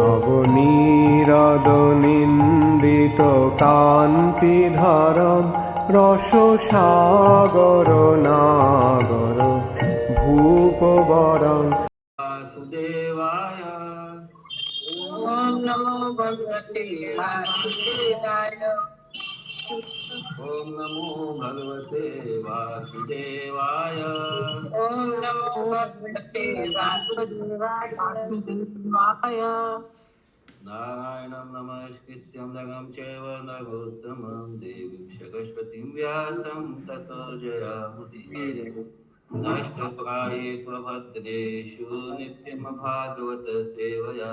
নবনীরদনিন্দিত কান্তিধারম রসসাগর নাগর ভূপবরং वासुदेवाय। ओम नमो भगवते वासुदेवाय। ओम नमो भगवते वासुदेवाय। ओम नमो भगवते वासुदेवाय। नारायणं नमस्कृत्यं नरं चैव नरोत्तमं देवीं सरस्वतीं व्यासं ततो जयामुदीरये। नष्टप्रायेषु भद्रेषु नित्यं भागवत सेवया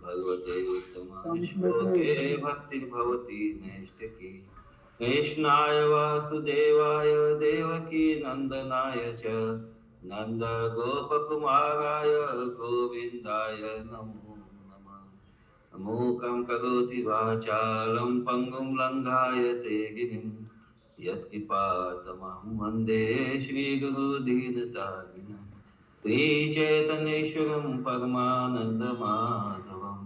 भगवते उत्तम श्लोके भक्तिर्भवति नैष्ठिकी। कृष्णाय वासुदेवाय देवकी नंदनाय च नंद गोपकुमाराय गोविन्दाय नमो नमः। मूकं करोति वाचालं पङ्गुं लङ्घायते गिरिं यत्कृपातमहं वन्दे श्रीगुरुदीनतारिणं। श्रीचैतन्येश्वरं परमानन्दमाधवं।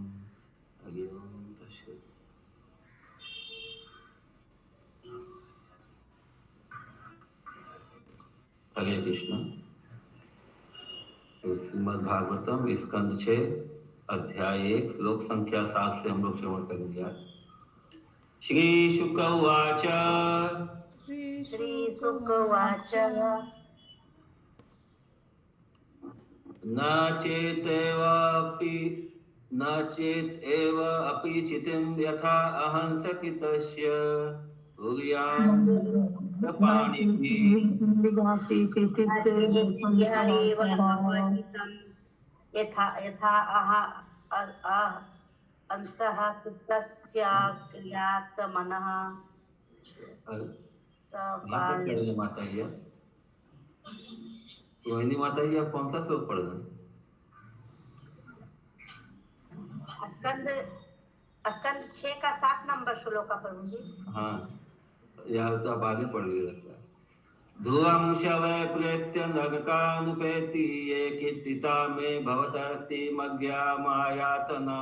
हरि ओं तत्सत्। हरे कृष्ण। श्रीमद् भागवतम स्कंद 6 अध्याय 1 श्लोक संख्या 7 से हम लोग श्रवण करेंगे। श्री शुक उवाच श्री शुक उवाच न चेत् अपि चितिं यथा अहंसकितस्य यथा अंशः कृतस्य क्रियात्मनः माता जी, रोहिणी माता जी, आप कौन सा श्लोक पढ़ रहे हैं? स्कंद 6 का 7 नंबर श्लोक का पढ़ूंगी। हाँ, यह तो आप आगे पढ़ लिए लगता है। ध्रुवं शवै प्रेत्य नरकानुपेति ये कीर्तिता में भवतस्ति मज्ञा मायातना।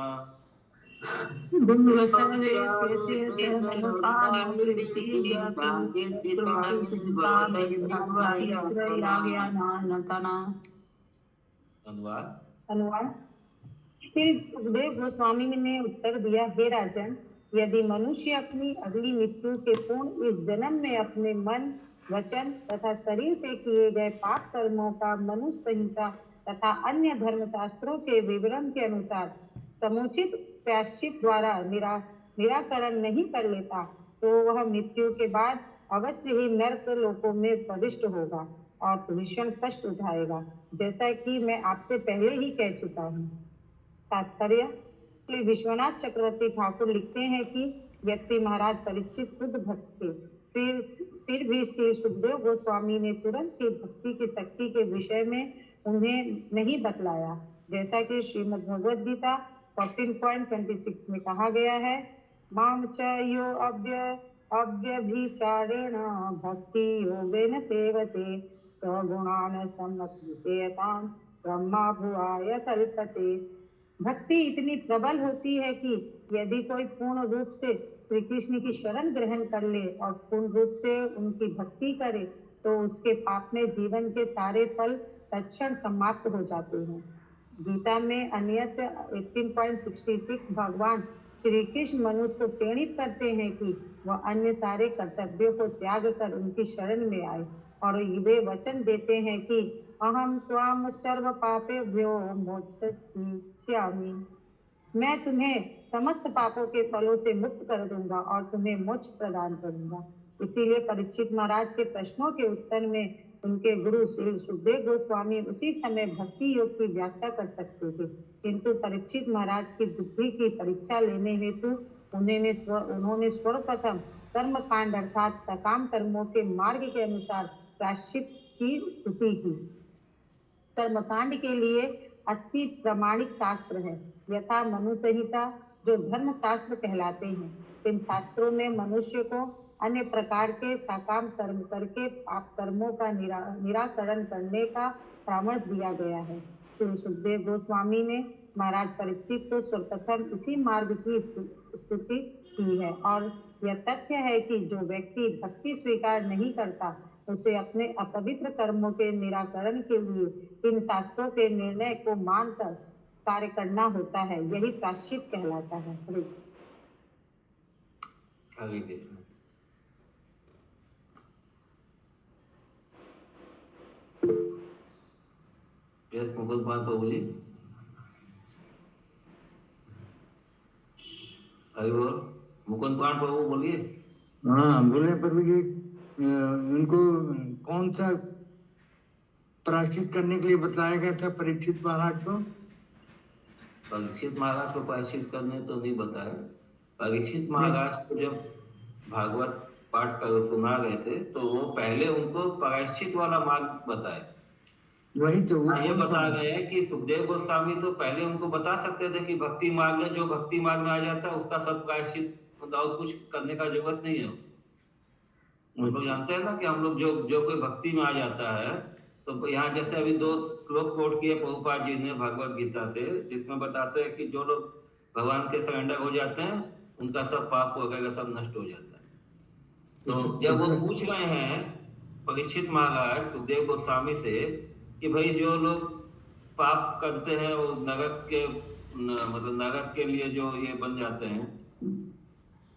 अनुवाद। फिर सुखदेव गोस्वामी ने उत्तर दिया, हे राजन, यदि मनुष्य अपनी अगली मृत्यु के पूर्ण इस जन्म में अपने मन, वचन तथा शरीर से किए गए पाप कर्मों का मनुष्य संहिता तथा अन्य धर्म शास्त्रों के विवरण के अनुसार समुचित प्रायश्चित द्वारा निराकरण नहीं कर लेता, तो वह मृत्यु के बाद अवश्य ही नरक लोकों में प्रविष्ट होगा और भीषण कष्ट उठाएगा, जैसा कि मैं आपसे पहले ही कह चुका हूँ। तात्पर्य। श्री विश्वनाथ चक्रवर्ती ठाकुर लिखते हैं कि व्यक्ति महाराज परीक्षित शुद्ध भक्त थे, फिर भी श्री सुखदेव गोस्वामी ने तुरंत ही भक्ति की शक्ति के विषय में उन्हें नहीं बतलाया, जैसा कि श्रीमद् भगवद गीता 14.26 में कहा गया है, माम च यो अव्यभिचारेण भक्ति योगेन सेवते सगुणान सम्मत्युपेयतां ब्रह्मा भुआय कल्पते। भक्ति इतनी प्रबल होती है कि यदि कोई पूर्ण रूप से श्री कृष्ण की शरण ग्रहण कर ले और पूर्ण रूप से उनकी भक्ति करे, तो उसके पाप में जीवन के सारे फल तत्क्षण समाप्त हो जाते हैं। गीता में अन्यत्र 18.66 भगवान श्री कृष्ण मनुष्य को प्रेरित करते हैं कि वह अन्य सारे कर्तव्यों को त्याग कर उनकी शरण में आए, और वे वचन देते हैं कि अहम त्वाम सर्व पापेभ्यो मोक्षयिष्यामि, मैं तुम्हें समस्त पापों के फलों से मुक्त कर दूंगा और तुम्हें मोक्ष प्रदान करूंगा। इसीलिए परीक्षित महाराज के प्रश्नों के उत्तर में उनके गुरु श्री सुखदेव गोस्वामी उसी समय भक्ति योग की व्याख्या कर सकते थे, किंतु परीक्षित महाराज की बुद्धि की परीक्षा लेने हेतु उन्होंने सर्वप्रथम कर्म कांड अर्थात सकाम कर्मों के मार्ग के अनुसार प्रायश्चित की स्तुति की। कर्मकांड के लिए 80 प्रमाणिक शास्त्र है, यथा मनु संहिता, जो धर्म शास्त्र कहलाते हैं। इन शास्त्रों में मनुष्य को अन्य प्रकार के सकाम कर्म करके पाप कर्मों का निराकरण करने का परामर्श दिया गया है। श्री सुखदेव गोस्वामी ने महाराज परीक्षित तो सर्वप्रथम इसी मार्ग की स्तुति की है। और यह तथ्य है कि जो व्यक्ति भक्ति स्वीकार नहीं करता उसे अपने अपवित्र कर्मों के निराकरण के लिए इन शास्त्रों के निर्णय को मानकर कार्य करना होता है। यही प्रायश्चित कहलाता है। आगे देखना। यस मुकुंद पान प्रभु जी, अरे बोल मुकुंद पान प्रभु बोलिए। हाँ बोले प्रभु जी, उनको कौन सा प्रायश्चित करने के लिए बताया गया था परीक्षित महाराज को? परीक्षित महाराज को प्रायश्चित करने तो नहीं बताया। परीक्षित महाराज को जब भागवत पाठ कर सुना गए थे तो वो पहले उनको प्रायश्चित वाला मार्ग बताए। वही तो वो ये बता रहे हैं कि सुखदेव गोस्वामी तो पहले उनको बता सकते थे कि भक्ति मार्ग में जो भक्ति मार्ग में आ जाता है उसका सब प्रायश्चित, और कुछ करने का जरूरत नहीं है उसको। हम लोग जानते हैं ना कि हम लोग जो कोई भक्ति में आ जाता है तो यहाँ जैसे अभी 2 श्लोक कोट किए प्रभुपाद जी ने भगवत गीता से, जिसमें बताते हैं कि जो लोग भगवान के सरेंडर हो जाते हैं उनका सब पाप वगैरह सब नष्ट हो जाता है। तो जब वो पूछ रहे हैं परीक्षित महाराज सुखदेव गोस्वामी से कि भाई जो लोग पाप करते हैं वो नरक के मतलब नरक के लिए जो ये बन जाते हैं,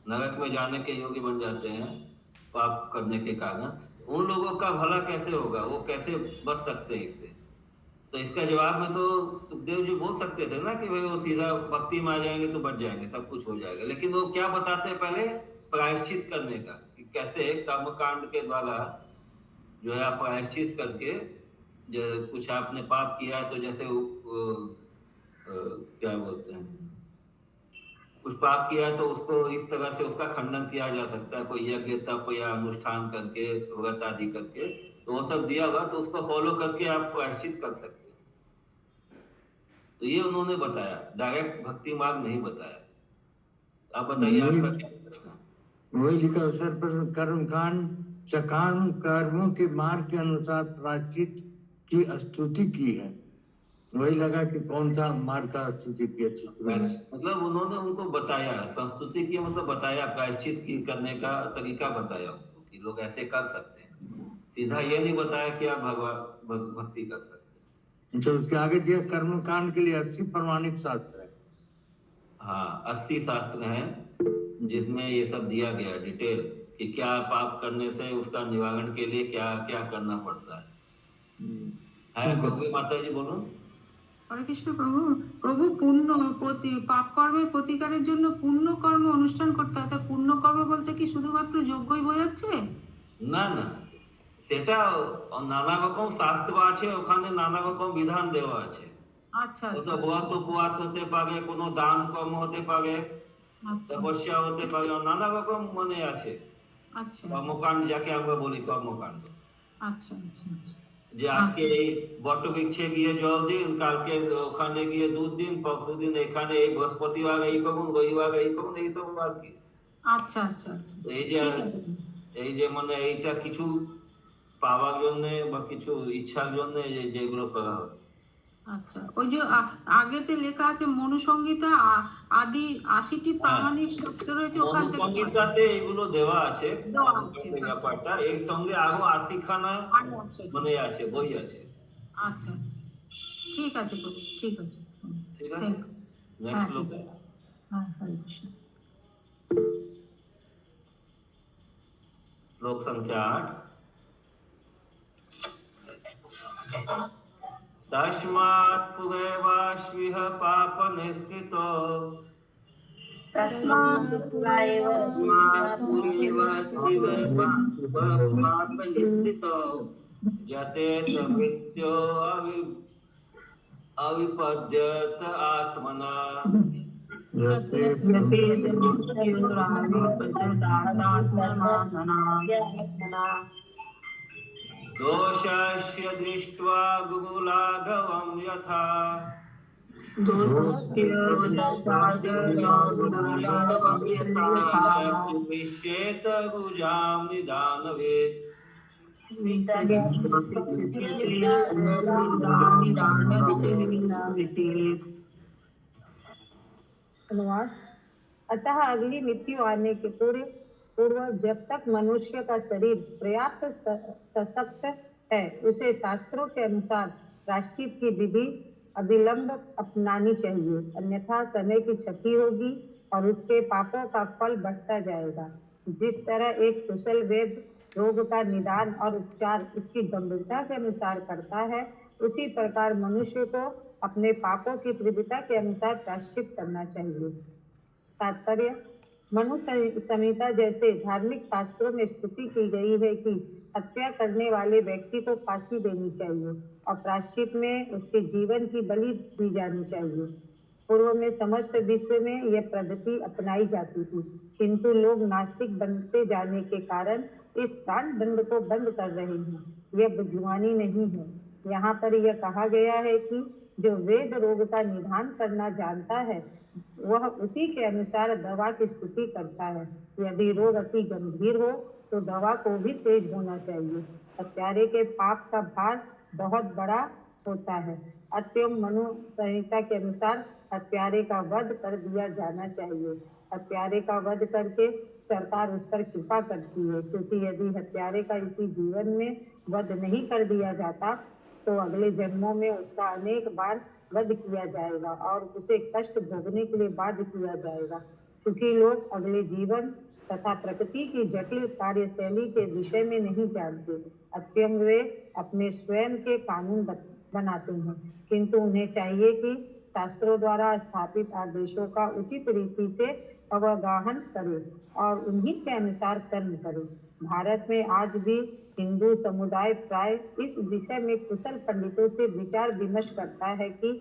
नरक में जाने के योग्य बन जाते हैं पाप करने के कारण, उन लोगों का भला कैसे होगा, वो कैसे बच सकते हैं इससे? तो इसका जवाब में तो सुखदेव जी बोल सकते थे ना कि भाई वो सीधा भक्ति में आ जाएंगे तो बच जाएंगे, सब कुछ हो जाएगा। लेकिन वो क्या बताते हैं पहले प्रायश्चित करने का, कि कैसे कर्म कांड के द्वारा जो है आप प्रायश्चित करके, जो कुछ आपने पाप किया तो जैसे क्या बोलते हैं, कुछ पाप किया तो उसको इस तरह से उसका खंडन किया जा सकता है, कोई यज्ञ तप या अनुष्ठान करके, व्रत आदि करके, तो वो सब दिया हुआ तो उसको फॉलो करके आप प्रायश्चित कर सकते हैं। तो ये उन्होंने बताया, डायरेक्ट भक्ति मार्ग नहीं बताया। आप बताइए आपका क्या प्रश्न है? वही लिखा अवसर पर कर्मकांड सकाम कर्मों के मार्ग के अनुसार प्रायश्चित की स्तुति की है। वही लगा कि कौन सा मार्ग का स्तुति की अच्छी, मतलब उन्होंने उनको बताया, संस्तुति की मतलब बताया, प्रायश्चित की करने का तरीका बताया उनको कि लोग ऐसे कर सकते हैं। सीधा ये नहीं बताया कि आप भगवान भक्ति कर सकते हैं। तो उसके आगे दिया कर्म कांड के लिए 80 प्रमाणिक शास्त्र है। हाँ 80 शास्त्र हैं जिसमें ये सब दिया गया डिटेल कि क्या पाप करने से उसका निवारण के लिए क्या क्या करना पड़ता है। गोपी माता जी बोलो। হরে কৃষ্ণ প্রভু। প্রভু পুণ্য পাপ কর্মের প্রতিকারের জন্য পুণ্য কর্ম অনুষ্ঠান করতে হয়। তা পুণ্য কর্ম বলতে কি শুধুমাত্র যজ্ঞই বোঝাচ্ছে? না না, সেটা নানা রকম শাস্ত্র আছে, ওখানে নানা রকম বিধান দেওয়া আছে। আচ্ছা তো ব্রত উপবাস হতে পারে, কোনো দান কর্ম হতে পারে, তপস্যা হতে পারে, নানা রকম মানে আছে। আচ্ছা কর্মকাণ্ড যাকে আমরা বলি কর্মকাণ্ড। আচ্ছা আচ্ছা আচ্ছা। যে আজকে এই বটবৃক্ষে গিয়ে জল দিন, কালকে ওখানে গিয়ে দুধ দিন, পরশু দিন এখানে এই বৃহস্পতিবার এই করুন, রবিবার এই করুন, এইসব আর কি। আচ্ছা আচ্ছা আচ্ছা। এই যে মানে এইটা কিছু পাওয়ার জন্য বা কিছু ইচ্ছার জন্য যেগুলো করা হয়। আচ্ছা, ওই যে আগেতে লেখা আছে মনুসংহিতা আদি 80টি প্রামাণিক শাস্ত্র রয়েছে, ওখান থেকে মনুসংহিতাতে এগুলো দেওয়া আছে ব্যাপারটা, এর সঙ্গে আরো 80 খানা মানে আছে, বই আছে। আচ্ছা আচ্ছা, ঠিক আছে প্রভু, ঠিক আছে। ঠিক আছে, নেক্সট লোক। হ্যাঁ, হরে কৃষ্ণ। श्लोक संख्या 8। तस्मात् पुरेवाश्विह पाप निष्कृतो जते तमृत्यो अविपद्यत आत्मना दोषस्य दृष्ट्वा गुरुलाघवं यथा विश्येत गुजां निदानवेत्। अनुवाद। अतः अगली मृत्यु आने के पूर्व जब तक मनुष्य का शरीर पर्याप्त सशक्त है, उसे शास्त्रों के अनुसार प्रायश्चित की विधि अविलंब अपनानी चाहिए, अन्यथा समय की क्षति होगी और उसके पापों का फल बढ़ता जाएगा। जिस तरह एक कुशल वैद्य रोग का निदान और उपचार उसकी गंभीरता के अनुसार करता है, उसी प्रकार मनुष्य को अपने पापों की तीव्रता के अनुसार प्रायश्चित करना चाहिए। तात्पर्य। मनु संहिता जैसे धार्मिक शास्त्रों में स्तुति की गई है कि हत्या करने वाले व्यक्ति को फांसी देनी चाहिए और प्रायश्चित में उसके जीवन की बलि दी जानी चाहिए। पूर्व में समस्त विश्व में यह पद्धति अपनाई जाती थी, किंतु लोग नास्तिक बनते जाने के कारण इस प्राण दंड को बंद कर रहे हैं। यह बुद्धिमानी नहीं है। यहाँ पर यह कहा गया है कि जो वेद रोग का निदान करना जानता है, वह उसी के अनुसार दवा की स्तुति करता है। यदि रोग अति गंभीर हो तो दवा को भी तेज होना चाहिए। हत्यारे के पाप का भार बहुत बड़ा होता है। अतएव मनु संहिता के अनुसार हत्यारे का वध कर दिया जाना चाहिए। हत्यारे का वध करके सरकार उस पर कृपा करती है, क्योंकि यदि हत्यारे का इसी जीवन में वध नहीं कर दिया जाता तो अगले जन्मों में उसका अनेक बार वध किया जाएगा और उसे कष्ट भोगने के लिए बाध्य किया जाएगा, क्योंकि लोग अगले जीवन तथा प्रकृति की जटिल कार्यशैली के विषय में नहीं जानते। अत्यंत वे अपने स्वयं के कानून बनाते हैं, किंतु उन्हें चाहिए कि शास्त्रों द्वारा स्थापित आदेशों का उचित रीति से अवगाहन करें और उन्हीं के अनुसार कर्म करें। भारत में आज भी हिंदू समुदाय प्राय इस विषय में कुशल पंडितों से विचार विमर्श करता है कि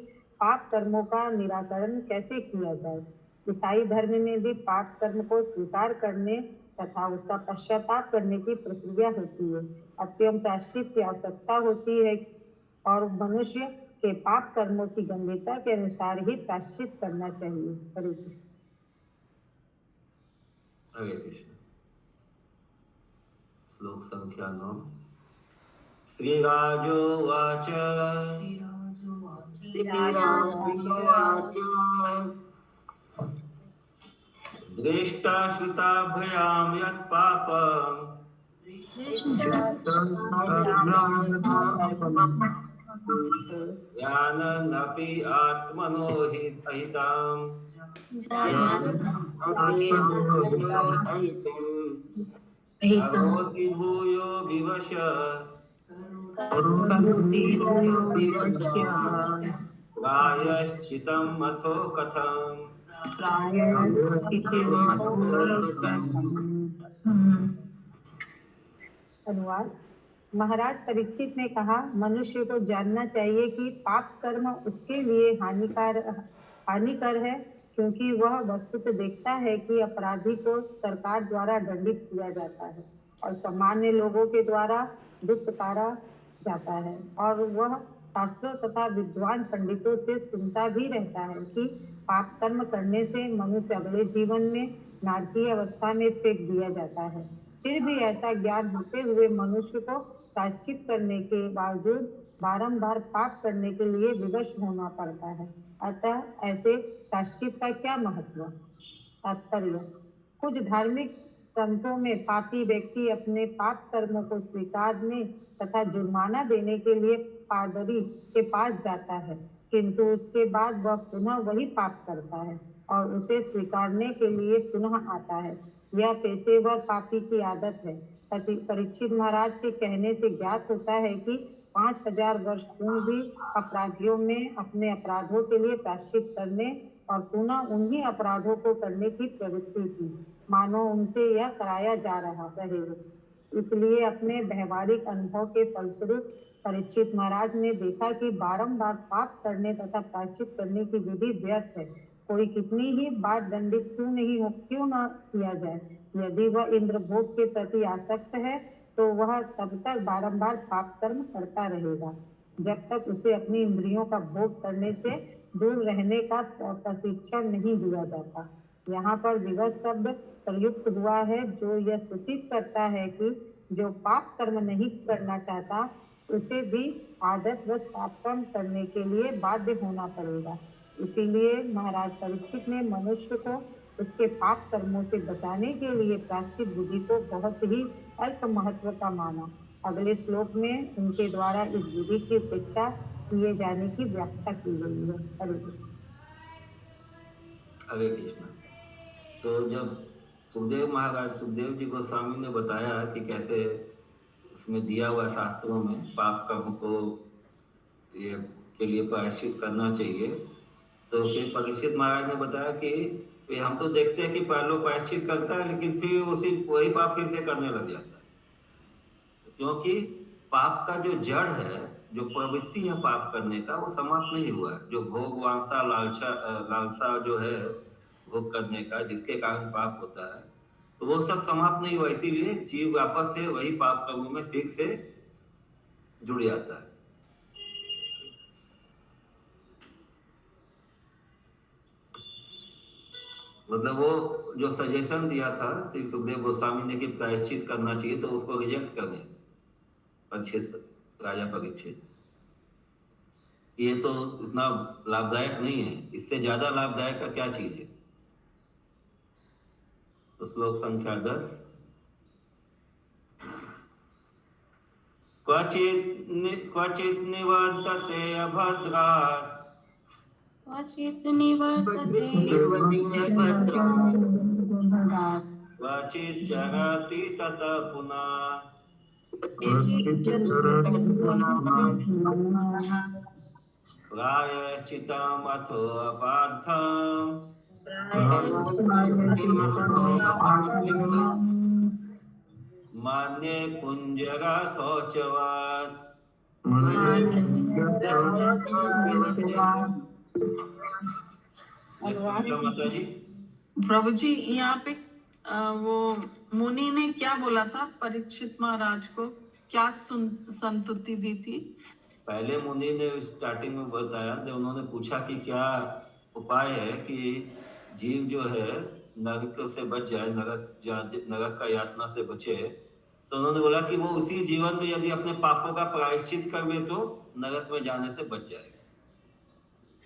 पाप कर्मों का निराकरण कैसे किया जाए। ईसाई धर्म में भी पाप कर्म को स्वीकार करने तथा उसका पश्चाताप करने की प्रक्रिया होती है। अत्यंत प्रायश्चित की आवश्यकता होती है और मनुष्य के पाप कर्मों की गंभीरता के अनुसार ही प्रायश्चित करना चाहिए। हरे कृष्ण। हरे कृष्ण। श्लोक संख्या 9। श्रीराजोवाच दृष्टा श्रुताभ्यां यत् पापम् जानन्नपि आत्मनो अहिताम् करोति भूयो विवश प्रायश्चितम् अथो कथम्। अनुवाद। महाराज परीक्षित ने कहा, मनुष्य को जानना चाहिए कि पाप कर्म उसके लिए हानिकर है, क्योंकि वह वस्तुतः देखता है कि अपराधी को सरकार द्वारा दंडित किया जाता है और सामान्य लोगों के द्वारा दुष्कारा जाता है, और वह शास्त्रों तथा विद्वान पंडितों से सुनता भी रहता है कि पाप कर्म करने से मनुष्य अगले जीवन में नारकीय अवस्था में फेंक दिया जाता है। फिर भी ऐसा ज्ञान होते हुए मनुष्य को प्रायश्चित करने के बावजूद बारंबार पाप करने के लिए विवश होना पड़ता है। अतः ऐसे प्रायश्चित का क्या महत्व? तात्पर्य। कुछ धार्मिक ग्रंथों में पापी व्यक्ति अपने पाप कर्मों को स्वीकारने तथा जुर्माना देने के लिए पादरी के पास जाता है, किंतु उसके बाद वह पुनः वही पाप करता है और उसे स्वीकारने के लिए पुनः आता है। यह पेशेवर पापी की आदत है। परीक्षित महाराज के कहने से ज्ञात होता है कि 5000 वर्ष पूर्व भी अपराधियों में अपने अपराधों के लिए प्रायश्चित करने और पुनः उन्हीं अपराधों को करने की प्रवृत्ति थी, मानो उनसे यह कराया जा रहा रहे। इसलिए अपने व्यवहारिक अनुभव के फलस्वरूप परीक्षित महाराज ने देखा कि बारंबार पाप करने तथा प्रायश्चित करने की विधि व्यर्थ है। कोई कितनी ही बार दंडित क्यों न किया जाए, यदि वह इंद्र भोग के प्रति आसक्त है तो वह तब तक बारंबार पाप कर्म करता रहेगा जब तक उसे अपनी इंद्रियों का भोग करने से दूर रहने का प्रशिक्षण नहीं दिया जाता। यहाँ पर विवश शब्द प्रयुक्त हुआ है, जो यह सूचित करता है कि जो पाप कर्म नहीं करना चाहता उसे भी आदत वश पाप कर्म करने के लिए बाध्य होना पड़ेगा। इसीलिए महाराज परीक्षित ने मनुष्य को उसके पाप कर्मों से बचाने के लिए प्रायश्चित विधि को बहुत ही अल्प महत्व का माना। अगले श्लोक में उनके द्वारा इस विधि की उपेक्षा किए जाने की व्याख्या की गई है। हरे कृष्ण। हरे कृष्ण। तो जब सुखदेव जी गोस्वामी ने बताया कि कैसे उसमें दिया हुआ शास्त्रों में पाप कर्म को ये के लिए प्रायश्चित करना चाहिए, तो फिर परीक्षित महाराज ने बताया कि हम तो देखते हैं कि पहले प्रायश्चित करता है लेकिन फिर वही पाप फिर से करने लग जाता है, क्योंकि पाप का जो जड़ है, जो प्रवृत्ति है पाप करने का, वो समाप्त नहीं हुआ है। जो भोग वांछा लालसा जो है भोग करने का, जिसके कारण पाप होता है, तो वो सब समाप्त नहीं हुआ। इसीलिए जीव वापस से वही पाप कर्मों में फिर से जुड़ जाता है। मतलब वो जो सजेशन दिया था श्री सुखदेव गोस्वामी ने कि प्रायश्चित करना चाहिए, तो उसको रिजेक्ट कर दें राजा परीक्षित। ये तो इतना लाभदायक नहीं है, इससे ज्यादा लाभदायक का क्या चीज है। तो श्लोक संख्या 10, क्वचित निवर्तते अभद्रात् क्वचित् निवर्तते क्वचित् चरति ततः पुनः प्रायश्चितम् अथो अपार्थम् मान्ये कुंजरा शौचवत्। माता जी। प्रभु जी यहाँ पे वो मुनि ने क्या बोला था परीक्षित महाराज को, क्या संतुति दी थी? पहले मुनि ने स्टार्टिंग में बताया, जब उन्होंने पूछा कि क्या उपाय है कि जीव जो है नरक से बच जाए, नरक का यातना से बचे, तो उन्होंने बोला कि वो उसी जीवन में यदि अपने पापों का प्रायश्चित कर ले तो नरक में जाने से बच जाएगा।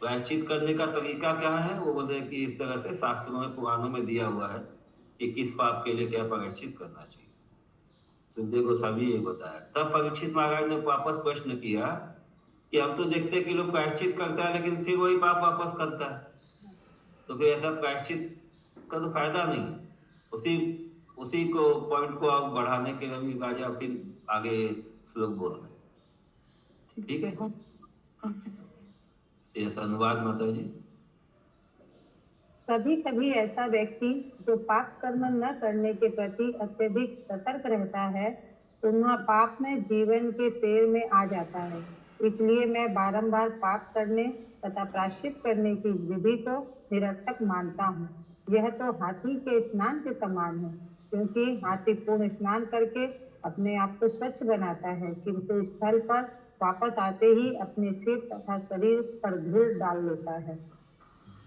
प्रायश्चित करने का तरीका क्या है, वो बोले कि इस तरह से शास्त्रों में पुराणों में दिया हुआ है कि किस पाप के लिए क्या प्रायश्चित करना चाहिए। सुखदेव गोस्वामी ये बताया। तब परीक्षित महाराज ने वापस प्रश्न किया कि हम तो देखते हैं कि लोग प्रायश्चित करता है लेकिन फिर वही पाप वापस करता है, तो फिर ऐसा प्रायश्चित का तो फायदा नहीं। उसी को पॉइंट को आप बढ़ाने के लिए भी राजा फिर आगे श्लोक बोल रहे। ठीक है, ऐसा अनुवाद माता जी। कभी कभी ऐसा व्यक्ति जो पाप कर्म न करने के प्रति अत्यधिक सतर्क रहता है, पुनः पाप में जीवन के तेर में आ जाता है। इसलिए मैं बारंबार पाप करने तथा प्रायश्चित करने की विधि को निरर्थक मानता हूँ। यह तो हाथी के स्नान के समान है, क्योंकि हाथी पूर्ण स्नान करके अपने आप को स्वच्छ बनाता है, किंतु स्थल पर वापस आते ही अपने सिर तथा शरीर पर धूल डाल लेता है।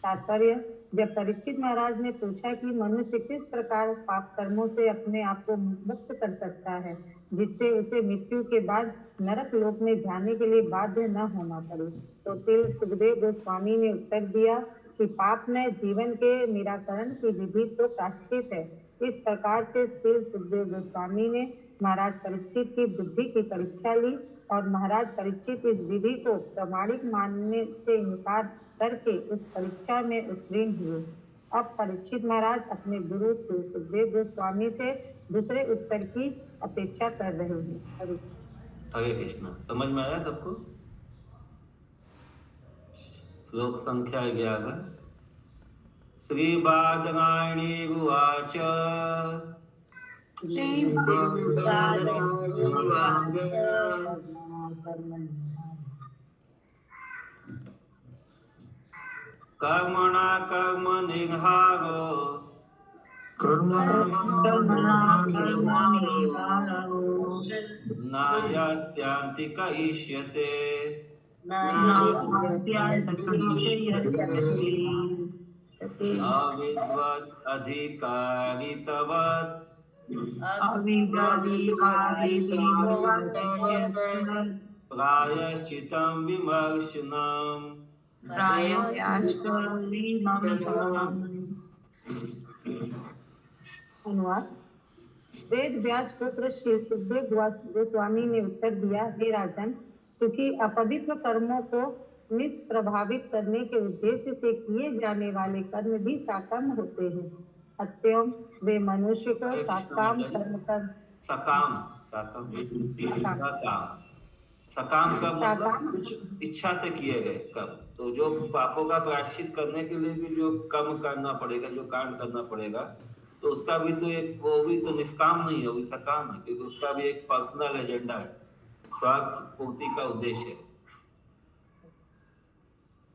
तात्पर्य, जब परीक्षित महाराज ने पूछा कि मनुष्य किस प्रकार पाप कर्मों से अपने आप को मुक्त कर सकता है जिससे उसे मृत्यु के बाद नरक लोक में जाने के लिए बाध्य न होना पड़े, तो श्री सुखदेव गोस्वामी ने उत्तर दिया कि पाप में जीवन के निराकरण की विधि तो प्रायश्चित है। इस प्रकार से श्री सुखदेव गोस्वामी ने महाराज परीक्षित की बुद्धि की परीक्षा ली और महाराज परीक्षित इस विधि को प्रामाणिक मानने से इनकार करके उस परीक्षा में उत्तीर्ण हुए। अब परीक्षित महाराज अपने गुरु श्री सुखदेव गोस्वामी से दूसरे उत्तर की अपेक्षा कर रहे हैं। हरे कृष्ण। समझ में आया सबको? श्लोक संख्या 11। श्री बादरायणी उवाच कर्मणा कर्म निघारो नायत्यान्ति करिष्यते अविद्वत् अधिकारितवत् प्रायश्चितं विमर्शनम्। प्रायश्चर्यि मम शरणम्। अनुवाद। वेद व्यास पुत्र श्री सुखदेव गोस्वामी ने उत्तर दिया, हे राजन, क्योंकि अपवित्र कर्मों को निष्प्रभावित करने के उद्देश्य से किए जाने वाले कर्म भी साकर्म होते हैं, अतएव वे मनुष्य को हरे कृष्ण साकाम माता जी। कर्म कर सकाम सकाम सकाम सकाम का मतलब साकाम कुछ इच्छा से किए गए कर्म। तो जो पापों का प्रायश्चित करने के लिए भी जो कर्म करना पड़ेगा, जो कांड करना पड़ेगा, तो उसका भी तो एक, वो भी तो निष्काम नहीं है, वो भी सकाम है, क्योंकि उसका भी एक पर्सनल एजेंडा है, स्वार्थ पूर्ति का उद्देश्य है।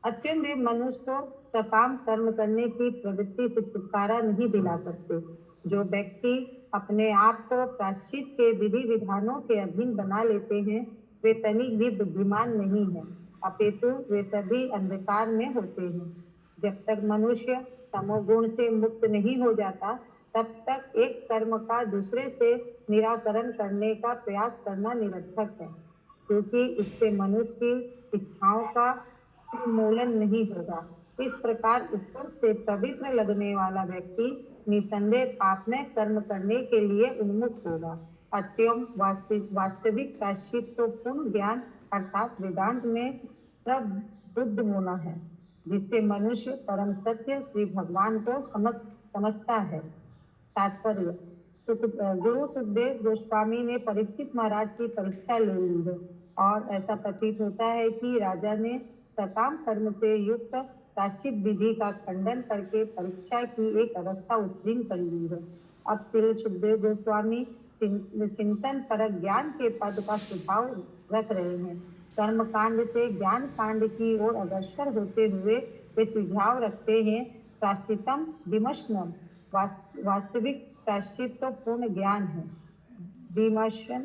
अत्यंत वे मनुष्य को सकाम कर्म करने की प्रवृत्ति से छुटकारा नहीं दिला सकते। जो व्यक्ति अपने आप को प्रायश्चित के विधि विधानों के अधीन बना लेते हैं, वे तनिक भी बुद्धिमान नहीं है, अपितु वे सभी अंधकार में होते हैं। जब तक मनुष्य तमोगुण से मुक्त नहीं हो जाता, तब तक एक कर्म का दूसरे से निराकरण करने का प्रयास करना निरर्थक है, क्योंकि इससे मनुष्य की इच्छाओं का उन्मूलन नहीं होगा। इस प्रकार ऊपर से पवित्र लगने वाला व्यक्ति निसंदेह पाप में कर्म करने के लिए उन्मुख होगा। अत्यंत वास्तविक प्रायश्चित तो पूर्ण ज्ञान अर्थात वेदांत में प्रबुद्ध होना है, जिससे मनुष्य परम सत्य श्री भगवान को समझता है। तात्पर्य। गुरु सुखदेव गोस्वामी ने परीक्षित महाराज की परीक्षा ले ली है, और ऐसा प्रतीत होता है कि राजा ने सकाम कर्म से युक्त प्रायश्चित विधि का खंडन करके परीक्षा की एक अवस्था उत्तीर्ण कर ली है। अब श्री सुखदेव गोस्वामी चिंतन परक ज्ञान के पद का सुझाव रख रहे हैं। कर्म कांड से ज्ञान कांड की ओर अग्रसर होते हुए वे सुझाव रखते हैं, प्रायश्चितम विमर्शनम, वास्तविक प्रायश्चित तो पूर्ण ज्ञान है। विमर्शन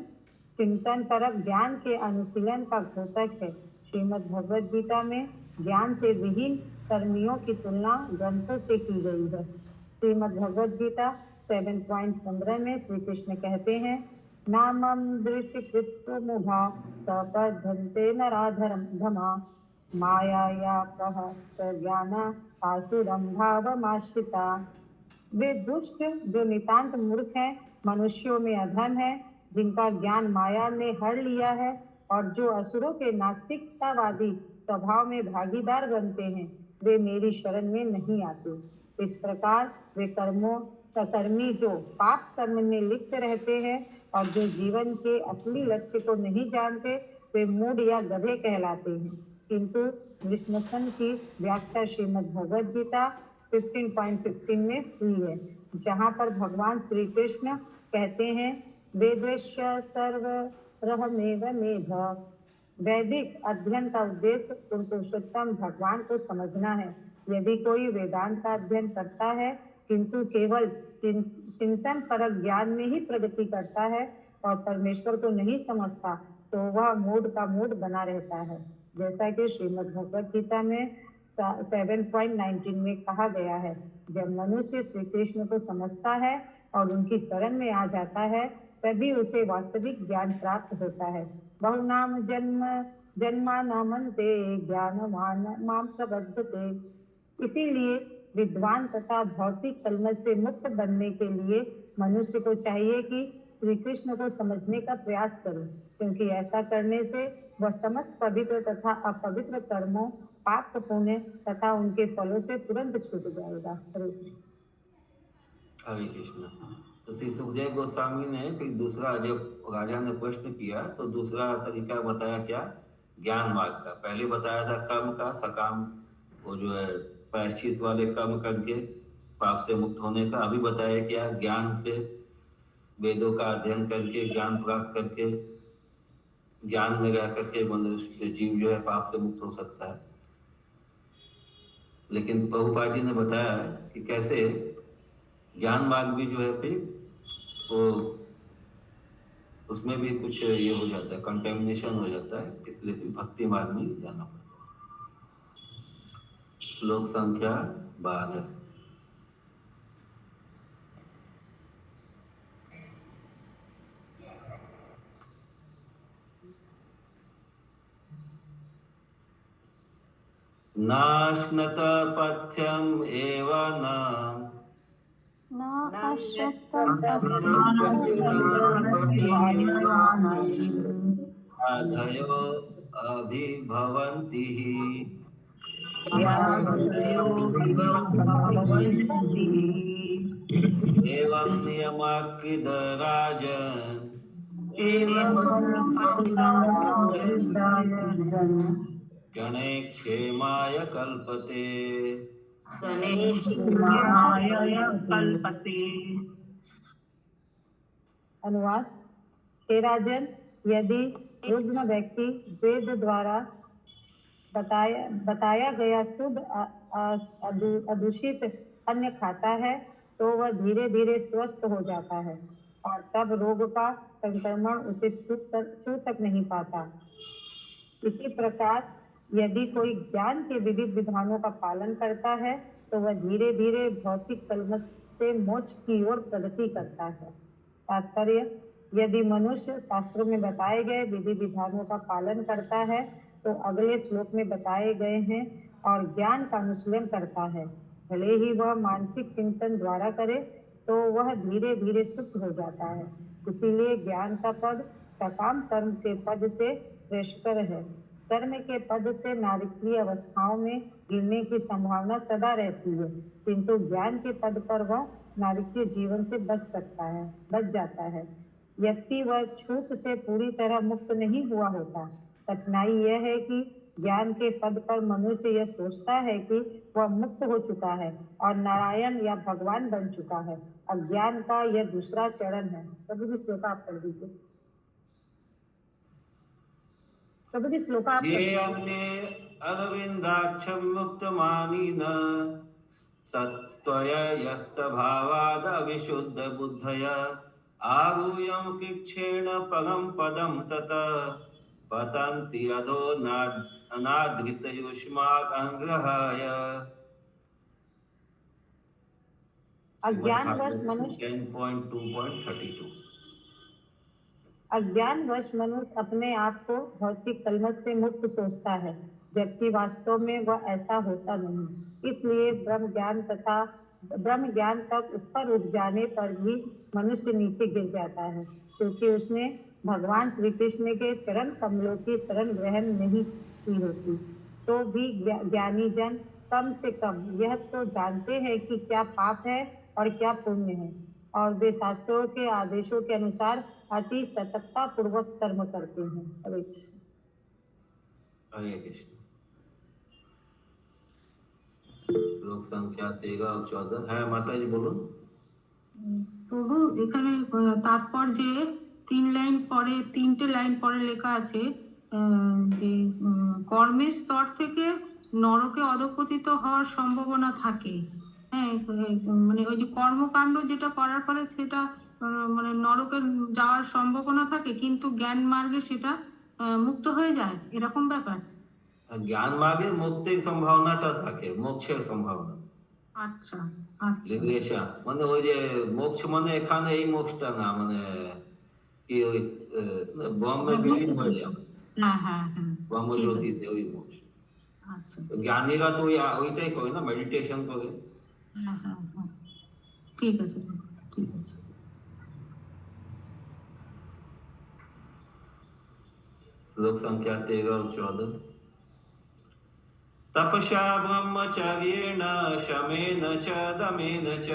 चिंतन परक ज्ञान के अनुशीलन का द्योतक है। श्रीमद् भगवद गीता में ज्ञान से विहीन कर्मियों की तुलना ग्रंथों से की गई है। श्रीमद् भगवद गीता 7.15 में श्री कृष्ण कहते हैं, नामम दृष्टि कृत्व मुभा तपद्धन्ते नराधरम धमा माया प्रज्ञाना आसुरम भावमाश्रिता। वे दुष्ट जो नितांत मूर्ख हैं, मनुष्यों में अधम है, जिनका ज्ञान माया ने हर लिया है, और जो असुरों के नास्तिकतावादी स्वभाव में भागीदार बनते हैं, वे मेरी शरण में नहीं आते। इस प्रकार वे कर्मी जो पाप कर्म में लिप्त रहते हैं और जो जीवन के असली लक्ष्य को नहीं जानते, वे मूढ़ या गधे कहलाते हैं। किंतु विष्णुसन की व्याख्या श्रीमद् भगवद गीता 15.15 में हुई है, जहाँ पर भगवान श्री कृष्ण कहते हैं, वेदस्य सर्वरहमेव मेध। वैदिक अध्ययन का उद्देश्य पुरुषोत्तम भगवान को समझना है। यदि कोई वेदांत का अध्ययन करता है किंतु केवल चिंतन परक ज्ञान में ही प्रगति करता है और परमेश्वर को नहीं समझता, तो वह मूढ़ का मूढ़ बना रहता है। जैसा कि श्रीमद् भगवद गीता में 7.19 में कहा गया है, जब मनुष्य श्री कृष्ण को समझता है और उनकी शरण में आ जाता है, तभी उसे वास्तविक ज्ञान प्राप्त होता है। बहुनाम जन्मानामन्ते ज्ञानवान माम प्रबद्धते। इसीलिए विद्वान तथा भौतिक कलमश से मुक्त बनने के लिए मनुष्य को चाहिए कि श्री कृष्ण को समझने का प्रयास करे, क्योंकि ऐसा करने से वह समस्त पवित्र तथा अपवित्र कर्मों, पाप पुण्य तथा उनके फलों से तुरंत छूट जाएगा। हरे कृष्ण। तो श्री सुखदेव गोस्वामी ने फिर दूसरा, जब राजा ने प्रश्न किया तो दूसरा तरीका बताया, क्या? ज्ञान मार्ग का। पहले बताया था कर्म का, सकाम, वो जो है प्रायश्चित वाले कर्म करके पाप से मुक्त होने का। अभी बताया क्या? ज्ञान से, वेदों का अध्ययन करके, ज्ञान प्राप्त करके, ज्ञान में रह करके मनुष्य जीव जो है पाप से मुक्त हो सकता है। लेकिन प्रभुपाद जी ने बताया कि कैसे ज्ञान मार्ग भी जो है फिर वो उसमें भी कुछ ये हो जाता है, कंटेमिनेशन हो जाता है, इसलिए फिर भक्ति मार्ग में जाना पड़ता है। श्लोक संख्या 12। नाश्नत पथ्यम एव न न अश्यत्त अधयो अभिभवन्ति एवं नियमकृद राजन् गणे क्षेमाय कल्पते। अनुवाद। हे राजन, यदि रुग्ण व्यक्ति वेद द्वारा बताया गया शुद्ध अदूषित अन्न खाता है तो वह धीरे धीरे स्वस्थ हो जाता है और तब रोग का संक्रमण उसे छू तक नहीं पाता। इसी प्रकार यदि कोई ज्ञान के विविध विधानों का पालन करता है तो वह धीरे धीरे भौतिक कलमश से मोक्ष की ओर प्रगति करता है। तात्पर्य, यदि मनुष्य शास्त्रों में बताए गए विधि विधानों का पालन करता है तो अगले श्लोक में बताए गए हैं और ज्ञान का अनुशीलन करता है, भले ही वह मानसिक चिंतन द्वारा करे तो वह धीरे धीरे शुद्ध हो जाता है। इसीलिए ज्ञान का पद सकाम कर्म के पद से श्रेष्ठतर है। कर्म के पद से नारकीय अवस्थाओं में गिरने की संभावना सदा रहती है, किंतु ज्ञान के पद पर वह नारकीय जीवन से बच जाता है। व्यक्ति वह छूत से पूरी तरह मुक्त नहीं हुआ होता। कठिनाई यह है कि ज्ञान के पद पर मनुष्य यह सोचता है कि वह मुक्त हो चुका है और नारायण या भगवान बन चुका है। अज्ञान का यह दूसरा चरण है। प्रभु जी श्लोक आप पढ़ दीजिए। प्रभु जी श्लोक आप ये अन्ये अरविंदाक्षं मुक्तमानिन सत्त्वयस्तभावाद विशुद्ध बुद्धय आरूयं कृच्छेण परं पदं ततः पतन्ति अधो अनादृतयुष्मात् अंग्रहाय। अज्ञानवश मनुष्य 10.2.32 अज्ञानवश मनुष्य अपने आप को भौतिक कलमश से मुक्त सोचता है, जबकि वास्तव में वह ऐसा होता नहीं। इसलिए ब्रह्म ज्ञान तक ऊपर उठ जाने पर भी मनुष्य नीचे गिर जाता है, क्योंकि उसने भगवान श्री कृष्ण के चरण कमलों की शरण ग्रहण नहीं की होती। तो भी ज्ञानी जन कम से कम यह तो जानते हैं कि क्या पाप है और क्या पुण्य है, और वे शास्त्रों के आदेशों के अनुसार अति सतर्कता पूर्वक कर्म करते हैं। हरे कृष्ण। श्लोक संख्या 13 और 14 है। माता जी बोलो। প্রভু এখানে তাৎপর্যে তিনটে লাইন পরে লেখা আছে যে কর্মের স্তর থেকে নরকে অধঃপতিত হওয়ার সম্ভাবনা থাকে। হ্যাঁ, মানে ওই যে কর্মকাণ্ড যেটা করার ফলে সেটা মানে নরকে যাওয়ার সম্ভাবনা থাকে, কিন্তু জ্ঞান মার্গে সেটা মুক্ত হয়ে যায়, এরকম ব্যাপার। জ্ঞান মার্গে মুক্তির সম্ভাবনাটা থাকে, মোক্ষের সম্ভাবনা। আচ্ছা আচ্ছা, লিবারেশন মানে ওই যে মোক্ষ মানে এখানে এই মোক্ষটা না, মানে কি ওই ব্রহ্মে বিলীন হয়ে যাবে। হ্যাঁ হ্যাঁ হ্যাঁ, ব্রহ্মজ্যোতিতে ওই মোক্ষ। আচ্ছা জ্ঞানীরা তো ওইটাই করে না, মেডিটেশন করে। হ্যাঁ হ্যাঁ হ্যাঁ, ঠিক আছে ঠিক আছে। श्लोक संख्या 13 और 14। तपसा ब्रह्मचर्येण शमेन च दमेन च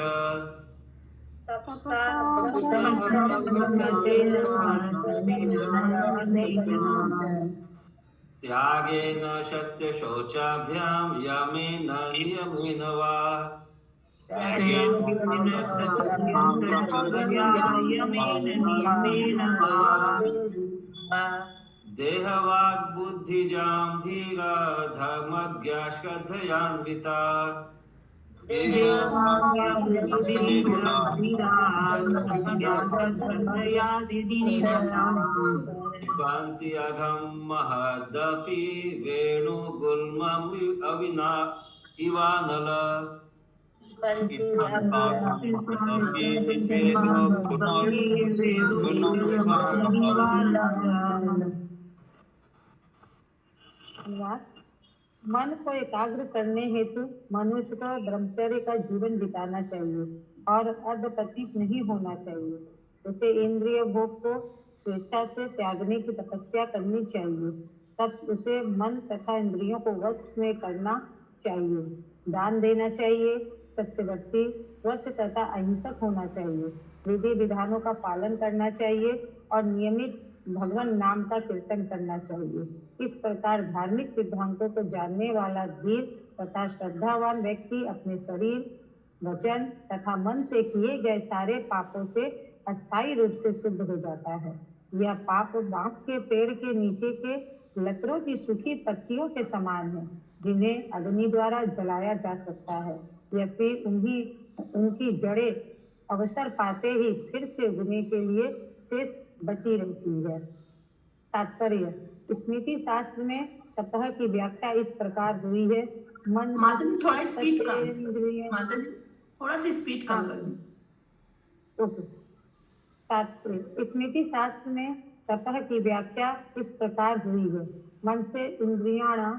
त्यागेन सत्यशौचाभ्यां यमेन नियमेन वा देहवाग् बुद्धिजां धीरा धर्मज्ञा श्रद्धयान्विता कान्ति अघं महदपि वेणुगुल्मम् अविना इवानल मन को एकाग्र करने हेतु मनुष्य को ब्रह्मचर्य का जीवन बिताना चाहिए और अधपतित नहीं होना चाहिए। उसे इंद्रिय भोग को स्वेच्छा से त्यागने की तपस्या करनी चाहिए। तब उसे मन तथा इंद्रियों को वश में करना चाहिए। दान देना चाहिए, सत्यवर्ती, स्वच्छ तथा अहिंसक होना चाहिए, विधि विधानों का पालन करना चाहिए और नियमित भगवान नाम का कीर्तन करना चाहिए। इस प्रकार धार्मिक सिद्धांतों को जानने वाला धीर तथा श्रद्धावान व्यक्ति अपने शरीर, वचन तथा मन से किए गए सारे पापों से अस्थायी रूप से शुद्ध हो जाता है। यह पाप बांस के पेड़ के नीचे के लकड़ों की सूखी पत्तियों के समान है, जिन्हें अग्नि द्वारा जलाया जा सकता है या फिर उनकी जड़ें अवसर पाते ही फिर से उगने के लिए शेष बची रहती है। तात्पर्य: स्मृति शास्त्र में तपह की व्याख्या इस प्रकार हुई है। मन माता जी थोड़ा स्पीड कम, इंद्रिय माता जी थोड़ा सा स्पीड कम कर दें। ओके। तात्पर्य: स्मृति शास्त्र में तपह की व्याख्या इस प्रकार हुई है। मन से इंद्रियाणां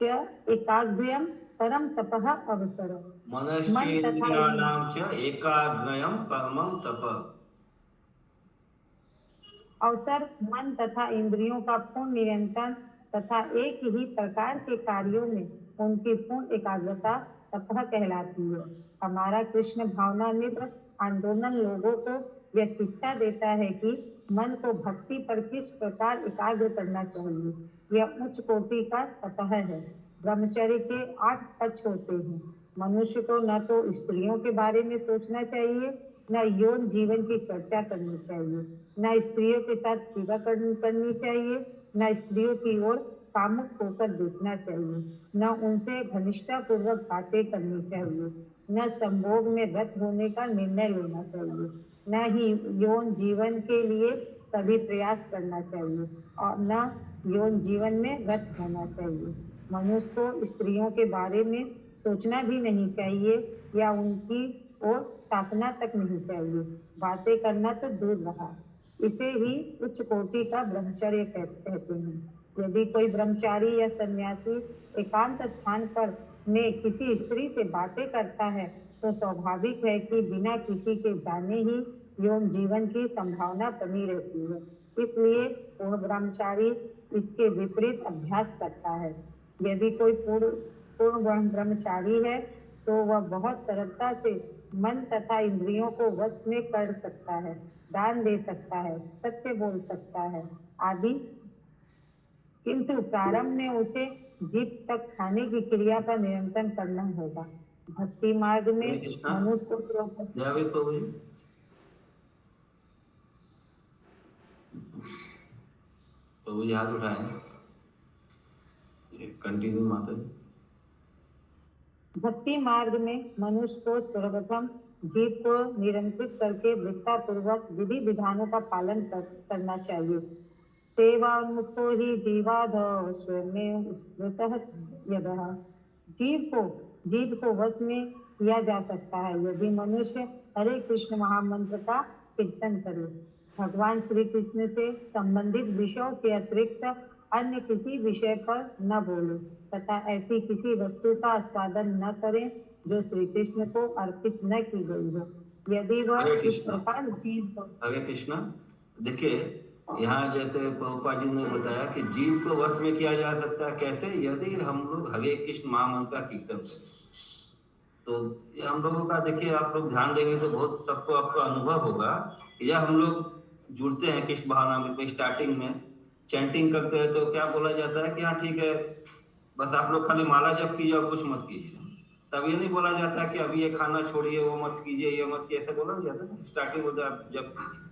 च एकाग्र्यं परम तपः अवसरः। मनश्चेन्द्रियाणां च एकाग्र्यं परमं तपः। अवसर मन तथा इंद्रियों का पूर्ण नियंत्रण तथा एक ही प्रकार के कार्यों में उनकी पूर्ण एकाग्रता तपह कहलाती है। हमारा कृष्ण भावनामृत आंदोलन लोगों को यह शिक्षा देता है कि मन को भक्ति पर किस प्रकार एकाग्र करना चाहिए। यह उच्च कोटि का तपह है। ब्रह्मचर्य के 8 पक्ष होते हैं। मनुष्य को न तो स्त्रियों के बारे में सोचना चाहिए, न यौन जीवन की चर्चा करनी चाहिए, न स्त्रियों के साथ क्रीड़ा करनी चाहिए, न स्त्रियों की ओर कामुक होकर देखना चाहिए, न उनसे घनिष्ठता पूर्वक बातें करनी चाहिए, न संभोग में रत होने का निर्णय लेना चाहिए, न ही यौन जीवन के लिए कभी प्रयास करना चाहिए और न यौन जीवन में रत होना चाहिए। मनुष्य को स्त्रियों के बारे में सोचना भी नहीं चाहिए या उनकी ओर ताकना तक नहीं चाहिए। बातें करना तो दूर रहा। इसे ही उच्च कोटि का ब्रह्मचर्य कहते हैं। यदि कोई ब्रह्मचारी या सन्यासी एकांत स्थान पर में किसी स्त्री से बातें करता है तो स्वाभाविक है कि बिना किसी के जाने ही यौन जीवन की संभावना बनी रहती है। इसलिए पूर्ण ब्रह्मचारी इसके विपरीत अभ्यास करता है। यदि कोई पूर्ण ब्रह्मचारी है तो वह बहुत सरलता से मन तथा इंद्रियों को वश में कर सकता है, दान दे सकता है, सत्य बोल सकता है आदि, किंतु प्रारंभ में उसे जीभ तक खाने की क्रिया पर नियंत्रण करना होगा। भक्ति मार्ग में मनुष्य को तो याद उठाएं। कंटिन्यू माता जी। भक्ति मार्ग में मनुष्य को सर्वप्रथम जीव को नियंत्रित करके दृढ़तापूर्वक विधि विधानों का पालन करना चाहिए। सेवान्मुखो ही जीवाधो स्वयं स्मृतः यदः। जीव को वश में किया जा सकता है यदि मनुष्य हरे कृष्ण महामंत्र का कीर्तन करे, भगवान श्री कृष्ण से संबंधित विषयों के अतिरिक्त अन्य किसी विषय पर न बोले तथा ऐसी किसी वस्तु का आस्वादन न करें जो श्री कृष्ण को अर्पित न की गई हो। यदि वह इस प्रकार जीव हरे कृष्णा, देखिए यहाँ जैसे प्रभुपाद जी ने बताया कि जीव को वश में किया जा सकता है कैसे, यदि हम लोग हरे कृष्ण महामंत्र का कीर्तन करें। तो ये हम लोगों का देखिए, आप लोग ध्यान देंगे तो बहुत सबको आपको अनुभव होगा। यह हम लोग जुड़ते हैं कृष्ण भावनामृत में, स्टार्टिंग में चैंटिंग करते हैं तो क्या बोला जाता है कि हाँ ठीक है, बस आप लोग खाली माला जप कीजिए और कुछ मत कीजिए। तब ये नहीं बोला जाता कि अभी ये खाना छोड़िए, वो मत कीजिए, ये मत कीजिए, ऐसा बोला नहीं जाता ना। स्टार्टिंग होता है जप कीजिए।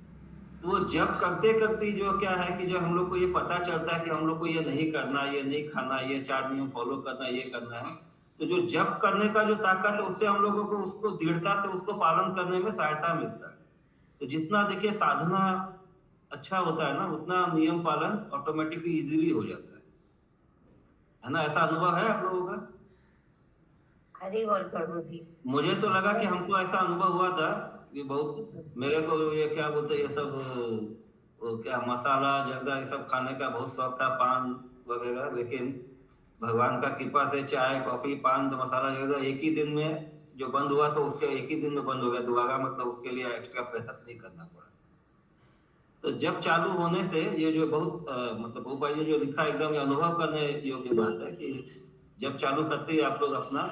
तो वो जप करते करते जो क्या है कि जब हम लोग को ये पता चलता है कि हम लोग को ये नहीं करना, ये नहीं खाना, ये 4 नियम फॉलो करना, ये करना है, तो जो जप करने का जो ताकत है उससे हम लोगों को उसको दृढ़ता से उसको पालन करने में सहायता मिलता है। तो जितना देखिए साधना अच्छा होता है ना, उतना नियम पालन ऑटोमेटिकली इजीली हो जाता है ना। ऐसा अनुभव है आप लोगों का? हरी बोल प्रभु जी। मुझे तो लगा कि हमको ऐसा अनुभव हुआ था कि बहुत मेरे को ये क्या बोलते ये सब वो क्या मसाला जर्दा ये सब खाने का बहुत शौक था, पान वगैरह, लेकिन भगवान का कृपा से चाय कॉफी पान तो मसाला वगैरह एक ही दिन में जो बंद हुआ तो उसके एक ही दिन में बंद हो गया दोबारा, मतलब उसके लिए एक्स्ट्रा प्रयास नहीं करना पड़ा। तो जब चालू होने से ये जो बहुत मतलब ऊपर ये जो लिखा है एकदम अनुभव करने योग्य बात है कि जब चालू करते ही आप लोग अपना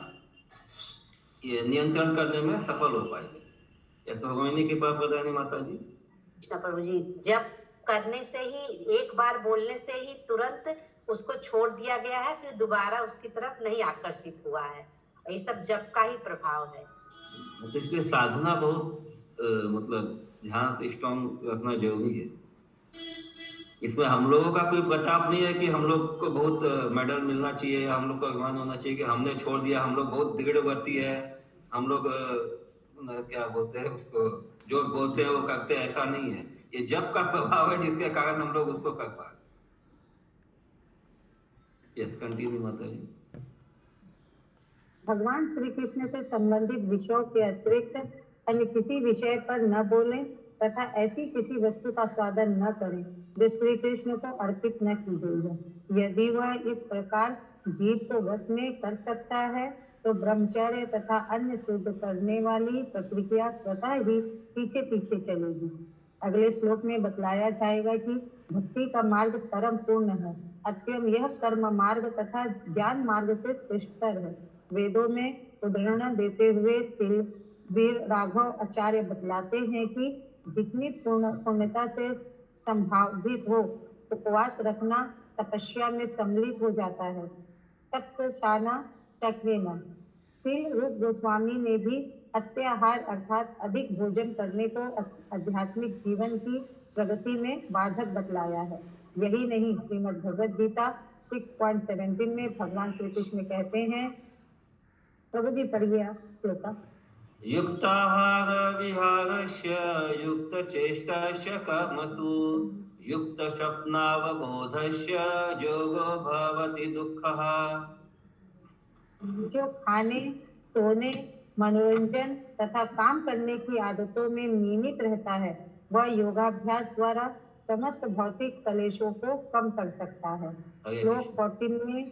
ये नियंत्रण करने में सफल हो पाएंगे। ऐसा होने की बात बताएंगे माता जी। कृष्ण प्रभु जी, जब करने से ही एक बार बोलने से ही तुरंत उसको छोड़ दिया गया है, फिर दोबारा उसकी तरफ नहीं आकर्षित हुआ है। ये सब जप का ही प्रभाव है। तो इसलिए साधना बहुत मतलब ध्यान से स्ट्रॉन्ग रखना जरूरी है। इसमें हम लोगों का कोई प्रताप नहीं है कि हम लोग को बहुत मेडल मिलना चाहिए, हम लोग को अभिमान होना चाहिए कि हमने छोड़ दिया, हम लोग बहुत दृढ़व्रती है, हम लोग क्या बोलते हैं उसको, जो बोलते हैं वो करते हैं, ऐसा नहीं है। ये जप का प्रभाव है जिसके कारण हम लोग उसको कर पाए। यस, कंटिन्यू माता जी। भगवान श्री कृष्ण से संबंधित विषयों के अतिरिक्त अन्य किसी विषय पर न बोलें तथा ऐसी किसी वस्तु का स्वादन न करें जो श्री कृष्ण को अर्पित न की गई है। यदि वह इस प्रकार जीव को वश में कर सकता है तो ब्रह्मचर्य तथा अन्य शुद्ध करने वाली प्रक्रिया स्वतः ही पीछे पीछे चलेगी। अगले श्लोक में बतलाया जाएगा कि भक्ति का मार्ग परम पूर्ण है, अत्यंत यह कर्म मार्ग तथा ज्ञान मार्ग से श्रेष्ठतर है। वेदों में उदाहरण देते हुए श्री वीर राघव आचार्य बतलाते हैं कि जितनी पूर्णता से संभावित हो उपवास रखना तपस्या में सम्मिलित हो जाता है। तपस्याना चक्रेना। श्री रूप गोस्वामी ने भी अत्याहार अर्थात अधिक भोजन करने को आध्यात्मिक जीवन की प्रगति में बाधक बतलाया है। यही नहीं, श्रीमद् भगवद गीता 6.17 में भगवान श्री कृष्ण कहते हैं, प्रभु जी पढ़िए आप श्लोका। युक्ताहार विहारस्य युक्त चेष्टस्य कर्मसु युक्त स्वप्नावबोधस्य योगो भवति दुःखः। जो खाने, सोने, मनोरंजन तथा काम करने की आदतों में नियमित रहता है वह योगाभ्यास द्वारा समस्त भौतिक कलेशों को कम कर सकता है। श्लोक 14 में।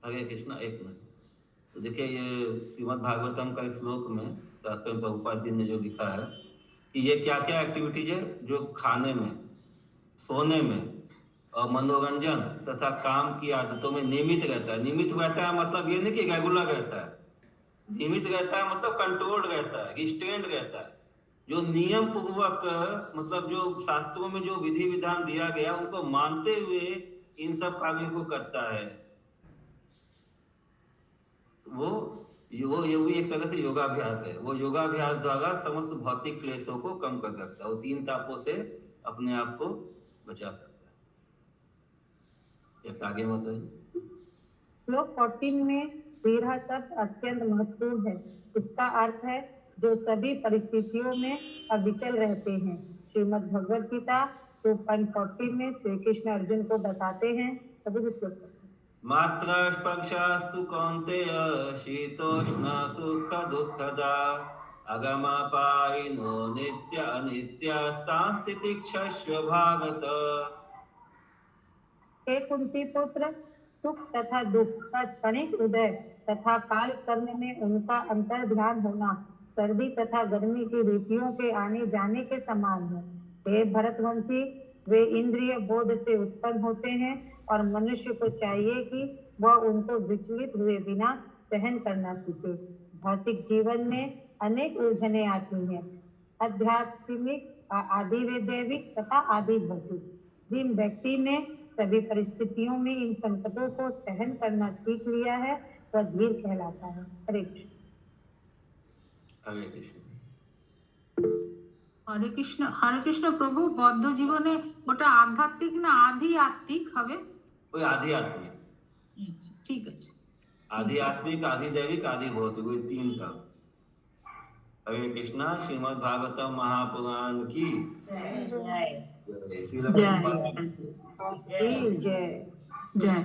हरे कृष्णा, एक मिनट। तो देखिए ये श्रीमद् भागवतम का श्लोक में तात्पर्य प्रभुपाद जी ने जो लिखा है कि ये क्या क्या एक्टिविटीज है जो खाने में, सोने में और मनोरंजन तथा काम की आदतों में नियमित रहता है। नियमित रहता है मतलब ये नहीं कि रेगुलर रहता है, नियमित रहता है मतलब कंट्रोल्ड रहता है, रिस्ट्रेंड रहता है। जो नियम पूर्वक मतलब जो शास्त्रों में जो विधि विधान दिया गया उनको मानते हुए इन सब कार्यों को करता है, वो भी एक तरह से योगाभ्यास है। वो योगाभ्यास द्वारा समस्त भौतिक क्लेशों को कम कर सकता है, वो तीन तापों से अपने आप को बचा सकता है। आगे बताइए। श्लोक 14 में विरह शब्द अत्यंत महत्वपूर्ण है। इसका अर्थ है जो सभी परिस्थितियों में अविचल रहते हैं। श्रीमद् भगवद गीता 2.14 में श्री कृष्ण अर्जुन को बताते हैं, सभी श्लोक मात्र स्पर्शास्तु कौन्तेय शीतोष्ण सुख दुःखदा अगमपायिनो नित्य अनित्यास्तां तितिक्षस्व भारत। हे कुंती पुत्र, सुख तथा दुख का क्षणिक उदय तथा काल कर्म में उनका अंतर ध्यान होना सर्दी तथा गर्मी की ऋतुओं के आने जाने के समान है। हे भरतवंशी, वे इंद्रिय बोध से उत्पन्न होते हैं और मनुष्य को चाहिए कि वह उनको विचलित हुए बिना सहन करना सीखे। भौतिक जीवन में अनेक उलझने आती हैं, आध्यात्मिक, आदि वैदैविक तथा आदि भौतिक। जिन व्यक्ति ने सभी परिस्थितियों में इन संकटों को सहन करना सीख लिया है वह धीर कहलाता है। हरे कृष्ण। हरे कृष्ण। हरे कृष्ण। हरे कृष्ण प्रभु, बौद्ध जीवने ওটা আধ্যাত্মিক না আধ্যাত্মিক হবে? ওই আধ্যাত্মিক। আচ্ছা, ঠিক আছে। आध्यात्मिक, आधिदैविक, आदि भौतिक, वही तीन का। हरे कृष्णा। श्रीमद् भागवतम महापुराण की जय श्रील प्रभुपाद जय जय।